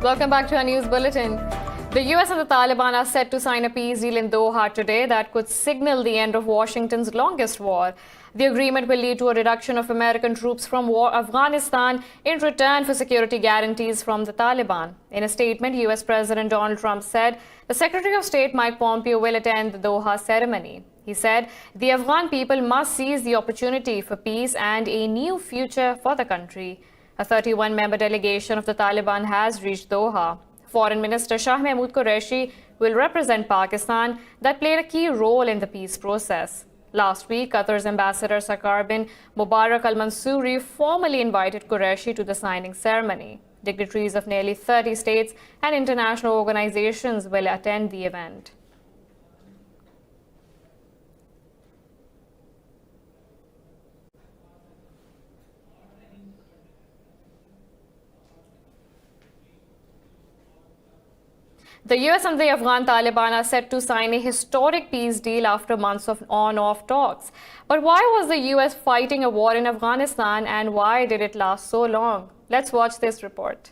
Welcome back to our news bulletin. The US and the Taliban are set to sign a peace deal in Doha today that could signal the end of Washington's longest war. The agreement will lead to a reduction of American troops from Afghanistan in return for security guarantees from the Taliban. In a statement, US President Donald Trump said the Secretary of State Mike Pompeo will attend the Doha ceremony. He said the Afghan people must seize the opportunity for peace and a new future for the country. A 31-member delegation of the Taliban has reached Doha. Foreign Minister Shah Mahmood Qureshi will represent Pakistan that played a key role in the peace process. Last week, Qatar's Ambassador Sakar bin Mubarak al-Mansouri formally invited Qureshi to the signing ceremony. Dignitaries of nearly 30 states and international organizations will attend the event. The US and the Afghan Taliban are set to sign a historic peace deal after months of on-off talks. But why was the US fighting a war in Afghanistan, and why did it last so long? Let's watch this report.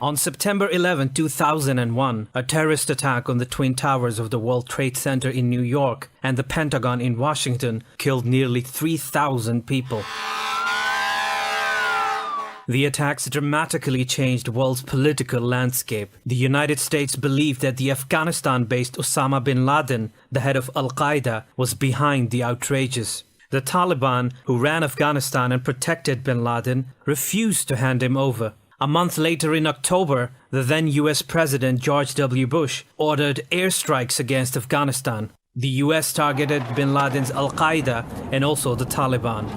On September 11, 2001, a terrorist attack on the Twin Towers of the World Trade Center in New York and the Pentagon in Washington killed nearly 3,000 people. The attacks dramatically changed the world's political landscape. The United States believed that the Afghanistan-based Osama bin Laden, the head of Al-Qaeda, was behind the outrages. The Taliban, who ran Afghanistan and protected bin Laden, refused to hand him over. A month later in October, the then US President George W. Bush ordered airstrikes against Afghanistan. The US targeted bin Laden's Al-Qaeda and also the Taliban.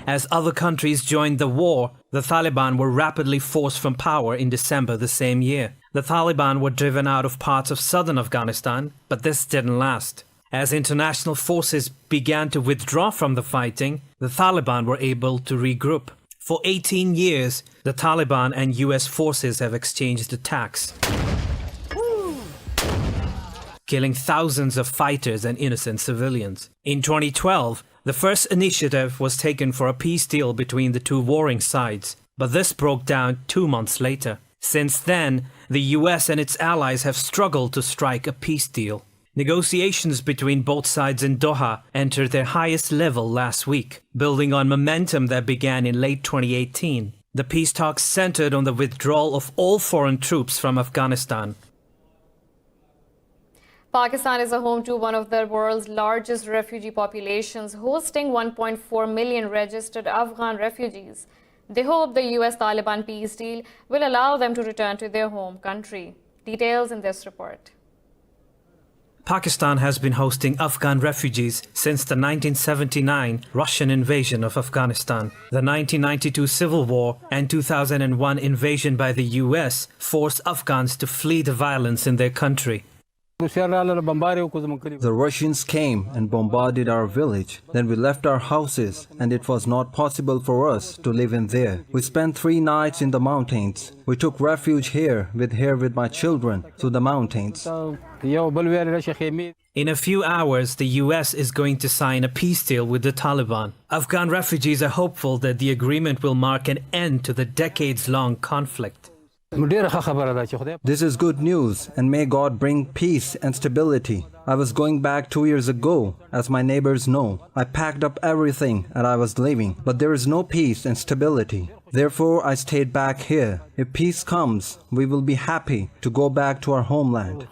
As other countries joined the war, the Taliban were rapidly forced from power in December the same year. The Taliban were driven out of parts of southern Afghanistan, but this didn't last. As international forces began to withdraw from the fighting, the Taliban were able to regroup. For 18 years, the Taliban and US forces have exchanged attacks, killing thousands of fighters and innocent civilians. In 2012, the first initiative was taken for a peace deal between the two warring sides, but this broke down 2 months later. Since then, the US and its allies have struggled to strike a peace deal. Negotiations between both sides in Doha entered their highest level last week, building on momentum that began in late 2018. The peace talks centered on the withdrawal of all foreign troops from Afghanistan. Pakistan is a home to one of the world's largest refugee populations, hosting 1.4 million registered Afghan refugees. They hope the US-Taliban peace deal will allow them to return to their home country. Details in this report. Pakistan has been hosting Afghan refugees since the 1979 Russian invasion of Afghanistan. The 1992 civil war and 2001 invasion by the US forced Afghans to flee the violence in their country. The Russians came and bombarded our village. Then we left our houses, and it was not possible for us to live in there. We spent 3 nights in the mountains. We took refuge here with my children to the mountains. In a few hours, the US is going to sign a peace deal with the Taliban. Afghan refugees are hopeful that the agreement will mark an end to the decades-long conflict. This is good news, and may God bring peace and stability. I was going back 2 years ago, as my neighbors know. I packed up everything and I was leaving, but there is no peace and stability. Therefore, I stayed back here. If peace comes, we will be happy to go back to our homeland.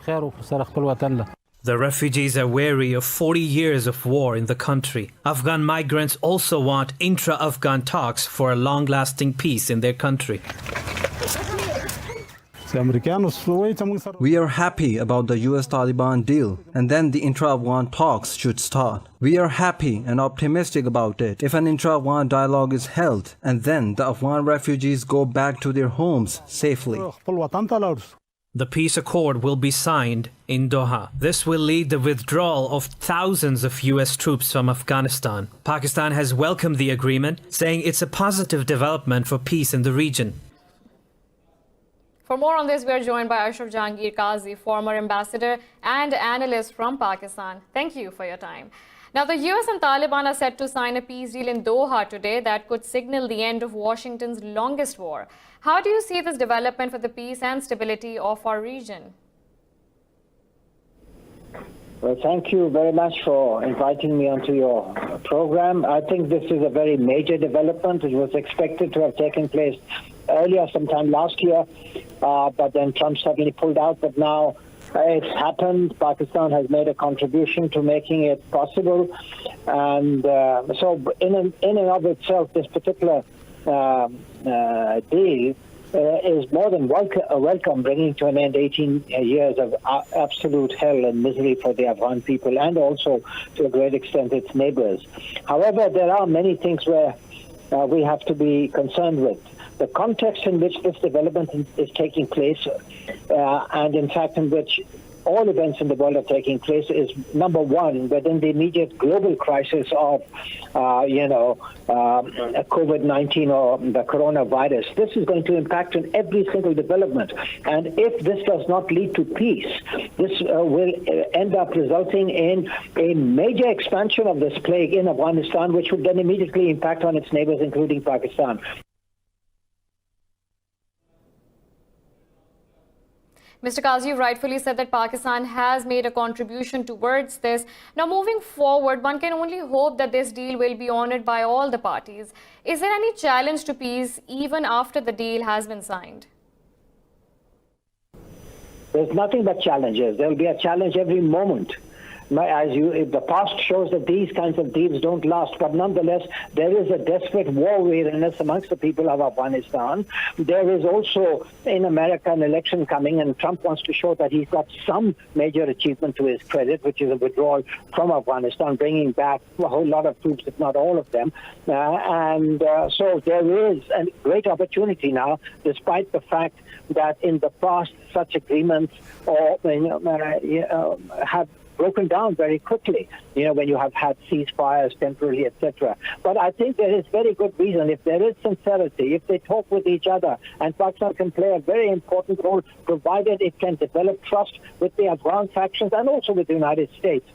The refugees are weary of 40 years of war in the country. Afghan migrants also want intra-Afghan talks for a long-lasting peace in their country. We are happy about the US-Taliban deal, and then the intra-Afghan talks should start. We are happy and optimistic about it if an intra-Afghan dialogue is held, and then the Afghan refugees go back to their homes safely. The peace accord will be signed in Doha. This will lead the withdrawal of thousands of US troops from Afghanistan. Pakistan has welcomed the agreement, saying it's a positive development for peace in the region. For more on this, we are joined by Ashraf Jahangir Qazi, former ambassador and analyst from Pakistan. Thank you for your time. Now, the US and Taliban are set to sign a peace deal in Doha today that could signal the end of Washington's longest war. How do you see this development for the peace and stability of our region? Well, thank you very much for inviting me onto your program. I think this is a very major development. It was expected to have taken place earlier, sometime last year, but then Trump suddenly pulled out. But now it's happened. Pakistan has made a contribution to making it possible. And so in and of itself, this particular deal is more than welcome, bringing to an end 18 years of absolute hell and misery for the Afghan people and also, to a great extent, its neighbors. However, there are many things where we have to be concerned with. The context in which this development is taking place, and in fact in which all events in the world are taking place, is number one, within the immediate global crisis of, COVID-19 or the coronavirus. This is going to impact on every single development. And if this does not lead to peace, this will end up resulting in a major expansion of this plague in Afghanistan, which would then immediately impact on its neighbors, including Pakistan. Mr. Qazi, you rightfully said that Pakistan has made a contribution towards this. Now, moving forward, one can only hope that this deal will be honored by all the parties. Is there any challenge to peace even after the deal has been signed? There's nothing but challenges. There will be a challenge every moment. The past shows that these kinds of deals don't last, but nonetheless, there is a desperate war weariness amongst the people of Afghanistan. There is also in America an election coming, and Trump wants to show that he's got some major achievement to his credit, which is a withdrawal from Afghanistan, bringing back a whole lot of troops, if not all of them. So there is a great opportunity now, despite the fact that in the past such agreements have broken down very quickly, when you have had ceasefires temporarily, etc. But I think there is very good reason, if there is sincerity, if they talk with each other, and Pakistan can play a very important role, provided it can develop trust with the Afghan factions and also with the United States.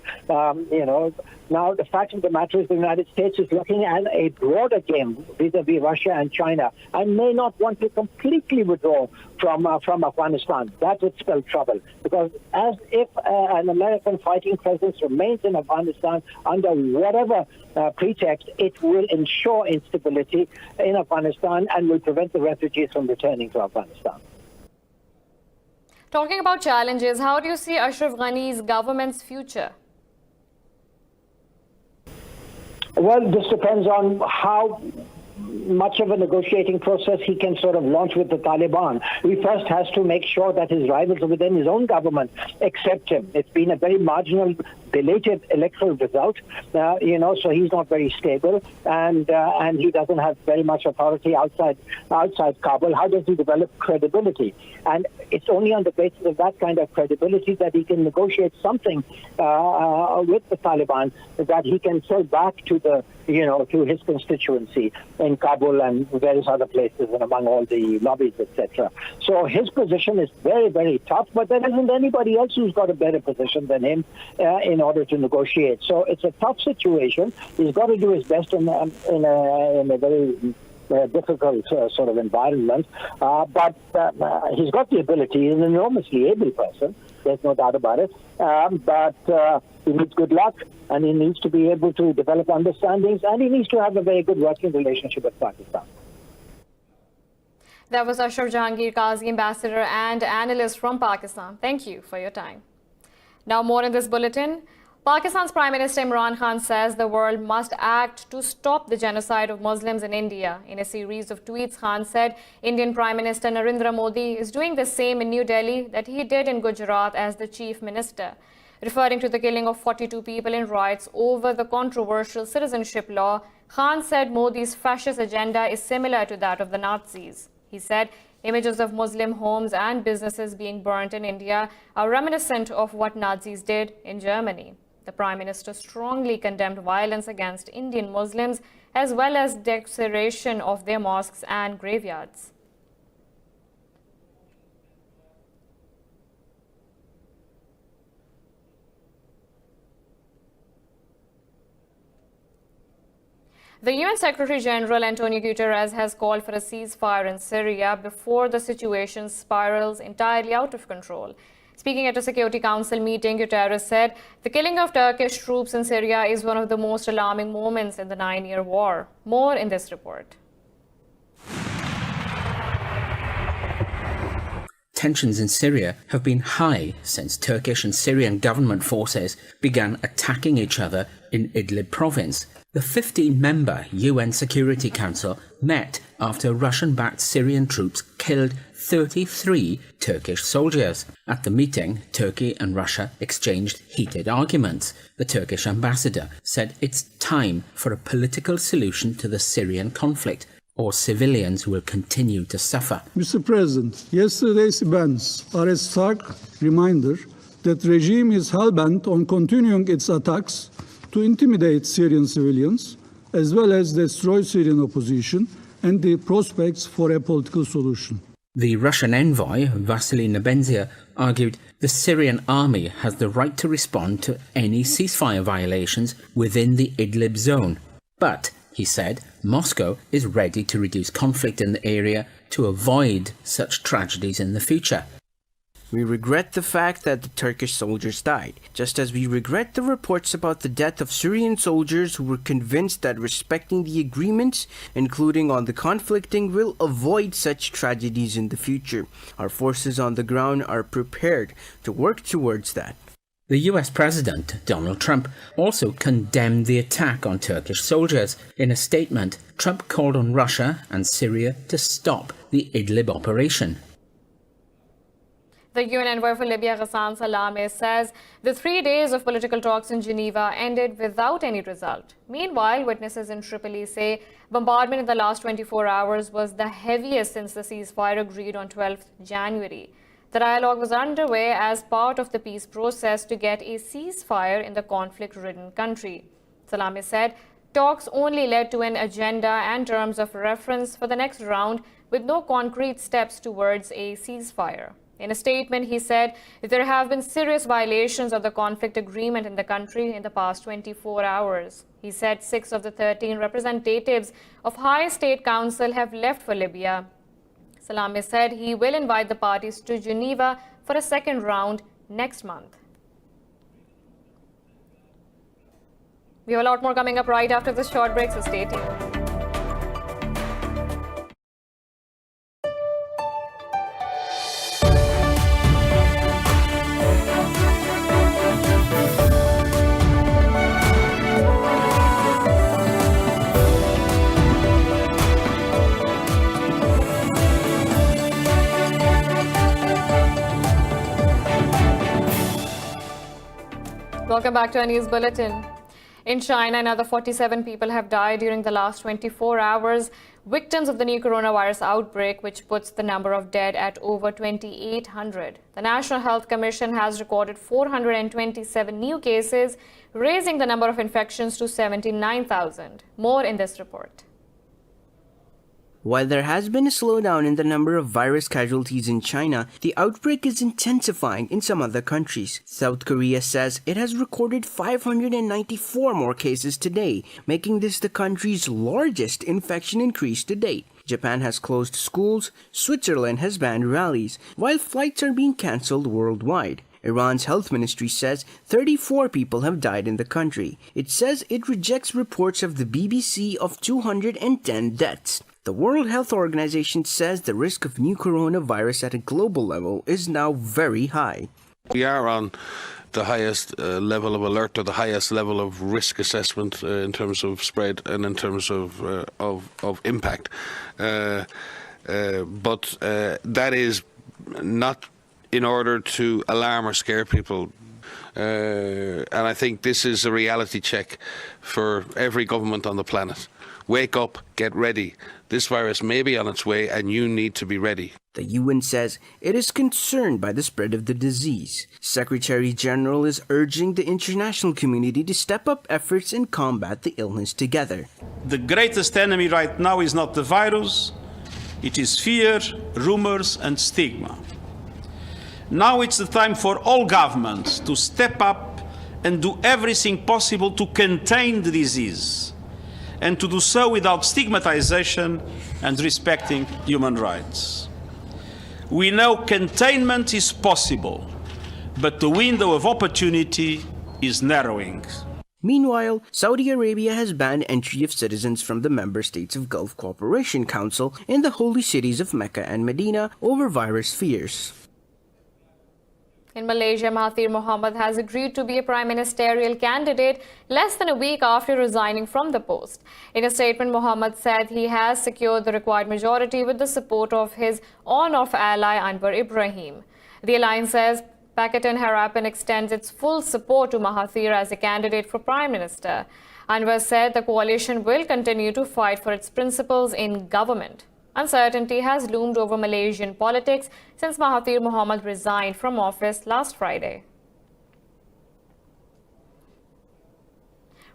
Now, the fact of the matter is the United States is looking at a broader game vis-a-vis Russia and China and may not want to completely withdraw from Afghanistan. That would spell trouble, because as if an American fighting presence remains in Afghanistan under whatever pretext, it will ensure instability in Afghanistan and will prevent the refugees from returning to Afghanistan. Talking about challenges, how do you see Ashraf Ghani's government's future? Well, this depends on how much of a negotiating process he can sort of launch with the Taliban. He first has to make sure that his rivals within his own government accept him. It's been a very marginal, belated electoral result, so he's not very stable, and he doesn't have very much authority outside Kabul. How does he develop credibility? And it's only on the basis of that kind of credibility that he can negotiate something with the Taliban that he can sell back to to his constituency in Kabul and various other places, and among all the lobbies, etc. So his position is very, very tough, but there isn't anybody else who's got a better position than him in order to negotiate. So it's a tough situation. He's got to do his best in a very difficult sort of environment, but he's got the ability. He's an enormously able person. There's no doubt about it. But he needs good luck, and he needs to be able to develop understandings, and he needs to have a very good working relationship with Pakistan. That was Ashraf Jahangir Qazi, ambassador and analyst from Pakistan. Thank you for your time. Now, more in this bulletin. Pakistan's Prime Minister Imran Khan says the world must act to stop the genocide of Muslims in India. In a series of tweets, Khan said Indian Prime Minister Narendra Modi is doing the same in New Delhi that he did in Gujarat as the Chief Minister. Referring to the killing of 42 people in riots over the controversial citizenship law, Khan said Modi's fascist agenda is similar to that of the Nazis. He said images of Muslim homes and businesses being burnt in India are reminiscent of what Nazis did in Germany. The Prime Minister strongly condemned violence against Indian Muslims as well as desecration of their mosques and graveyards. The UN Secretary General Antonio Guterres has called for a ceasefire in Syria before the situation spirals entirely out of control. Speaking at a Security Council meeting, Guterres said the killing of Turkish troops in Syria is one of the most alarming moments in the 9-year war. More in this report. Tensions in Syria have been high since Turkish and Syrian government forces began attacking each other in Idlib province. The 15-member UN Security Council met after Russian-backed Syrian troops killed 33 Turkish soldiers. At the meeting, Turkey and Russia exchanged heated arguments. The Turkish ambassador said it's time for a political solution to the Syrian conflict, or civilians will continue to suffer. Mr. President, yesterday's events are a stark reminder that the regime is hell-bent on continuing its attacks to intimidate Syrian civilians, as well as destroy Syrian opposition and the prospects for a political solution. The Russian envoy, Vasily Nebenzia, argued the Syrian army has the right to respond to any ceasefire violations within the Idlib zone. But, he said, Moscow is ready to reduce conflict in the area to avoid such tragedies in the future. We regret the fact that the Turkish soldiers died, just as we regret the reports about the death of Syrian soldiers who were convinced that respecting the agreements, including on the conflicting, will avoid such tragedies in the future. Our forces on the ground are prepared to work towards that. The US President, Donald Trump, also condemned the attack on Turkish soldiers. In a statement, Trump called on Russia and Syria to stop the Idlib operation. The UN envoy for Libya, Ghassan Salameh, says the 3 days of political talks in Geneva ended without any result. Meanwhile, witnesses in Tripoli say bombardment in the last 24 hours was the heaviest since the ceasefire agreed on 12th January. The dialogue was underway as part of the peace process to get a ceasefire in the conflict-ridden country. Salameh said talks only led to an agenda and terms of reference for the next round, with no concrete steps towards a ceasefire. In a statement, he said there have been serious violations of the conflict agreement in the country in the past 24 hours. He said 6 of the 13 representatives of High State Council have left for Libya. Salameh said he will invite the parties to Geneva for a second round next month. We have a lot more coming up right after this short break, so stay tuned. Welcome back to our news bulletin. In China, another 47 people have died during the last 24 hours, victims of the new coronavirus outbreak, which puts the number of dead at over 2,800. The National Health Commission has recorded 427 new cases, raising the number of infections to 79,000. More in this report. While there has been a slowdown in the number of virus casualties in China, the outbreak is intensifying in some other countries. South Korea says it has recorded 594 more cases today, making this the country's largest infection increase to date. Japan has closed schools, Switzerland has banned rallies, while flights are being cancelled worldwide. Iran's health ministry says 34 people have died in the country. It says it rejects reports of the BBC of 210 deaths. The World Health Organization says the risk of new coronavirus at a global level is now very high. We are on the highest level of alert, or the highest level of risk assessment in terms of spread and in terms of impact. But that is not in order to alarm or scare people. And I think this is a reality check for every government on the planet. Wake up, get ready. This virus may be on its way and you need to be ready. The UN says it is concerned by the spread of the disease. Secretary General is urging the international community to step up efforts and combat the illness together. The greatest enemy right now is not the virus, it is fear, rumors and stigma. Now it's the time for all governments to step up and do everything possible to contain the disease. and to do so without stigmatization and respecting human rights. We know containment is possible, but the window of opportunity is narrowing. Meanwhile, Saudi Arabia has banned entry of citizens from the member states of Gulf Cooperation Council in the holy cities of Mecca and Medina over virus fears. In Malaysia, Mahathir Mohamad has agreed to be a prime ministerial candidate less than a week after resigning from the post. In a statement, Mohamad said he has secured the required majority with the support of his on-off ally Anwar Ibrahim. The alliance says Pakatan Harapan extends its full support to Mahathir as a candidate for Prime Minister. Anwar said the coalition will continue to fight for its principles in government. Uncertainty has loomed over Malaysian politics since Mahathir Mohamad resigned from office last Friday.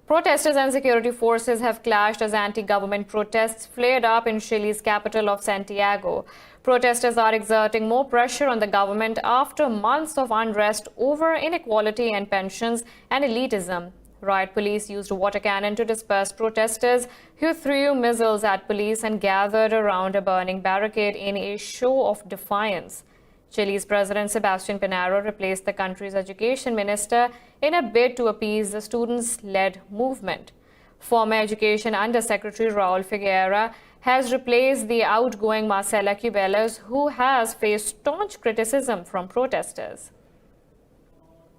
Protesters and security forces have clashed as anti-government protests flared up in Chile's capital of Santiago. Protesters are exerting more pressure on the government after months of unrest over inequality and pensions and elitism. Riot police used water cannon to disperse protesters who threw missiles at police and gathered around a burning barricade in a show of defiance. Chile's President Sebastián Piñera replaced the country's education minister in a bid to appease the students-led movement. Former Education Undersecretary Raúl Figueira has replaced the outgoing Marcela Cubelos, who has faced staunch criticism from protesters.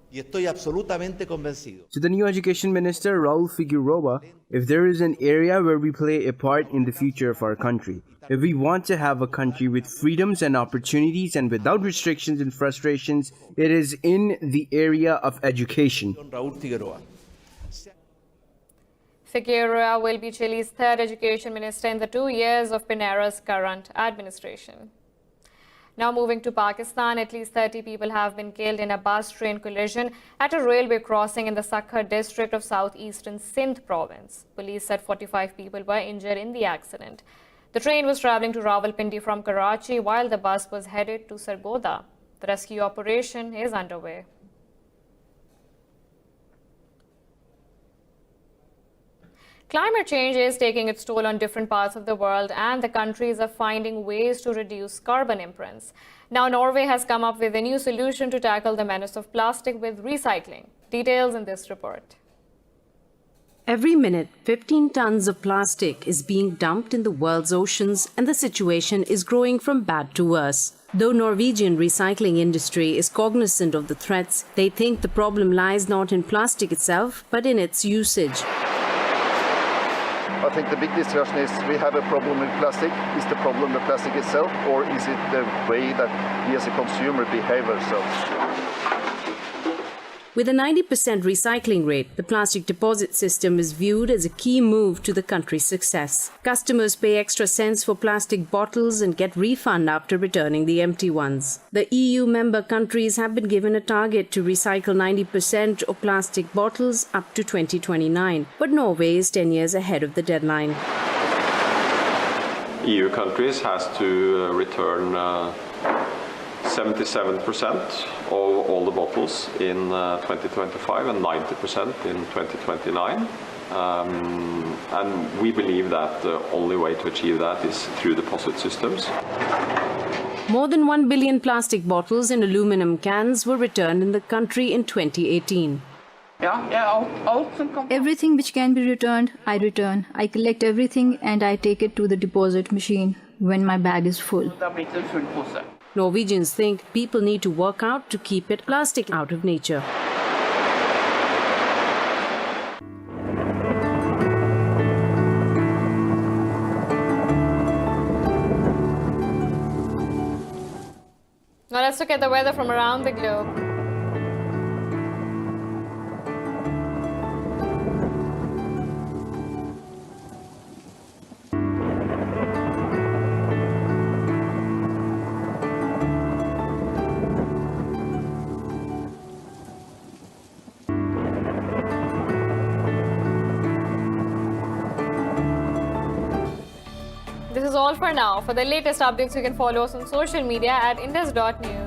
Y estoy absolutamente convencido. To the new education minister, Raúl Figueroa, if there is an area where we play a part in the future of our country, if we want to have a country with freedoms and opportunities and without restrictions and frustrations, it is in the area of education. Raúl Figueroa. Figueroa will be Chile's third education minister in the 2 years of Piñera's current administration. Now moving to Pakistan, at least 30 people have been killed in a bus-train collision at a railway crossing in the Sakhar district of southeastern Sindh province. Police said 45 people were injured in the accident. The train was traveling to Rawalpindi from Karachi while the bus was headed to Sargodha. The rescue operation is underway. Climate change is taking its toll on different parts of the world, and the countries are finding ways to reduce carbon imprints. Now, Norway has come up with a new solution to tackle the menace of plastic with recycling. Details in this report. Every minute, 15 tons of plastic is being dumped in the world's oceans, and the situation is growing from bad to worse. Though Norwegian recycling industry is cognizant of the threats, they think the problem lies not in plastic itself, but in its usage. I think the big discussion is, we have a problem with plastic. Is the problem the plastic itself, or is it the way that we as a consumer behave ourselves? With a 90% recycling rate, the plastic deposit system is viewed as a key move to the country's success. Customers pay extra cents for plastic bottles and get refund after returning the empty ones. The EU member countries have been given a target to recycle 90% of plastic bottles up to 2029, but Norway is 10 years ahead of the deadline. EU countries has to return 77% of all the bottles in 2025 and 90% in 2029. And we believe that the only way to achieve that is through deposit systems. More than 1 billion plastic bottles and aluminum cans were returned in the country in 2018. Everything which can be returned, I return. I collect everything and I take it to the deposit machine when my bag is full. Norwegians think people need to work out to keep plastic out of nature. Now let's look at the weather from around the globe. This is all for now. For the latest updates, you can follow us on social media at indus.news.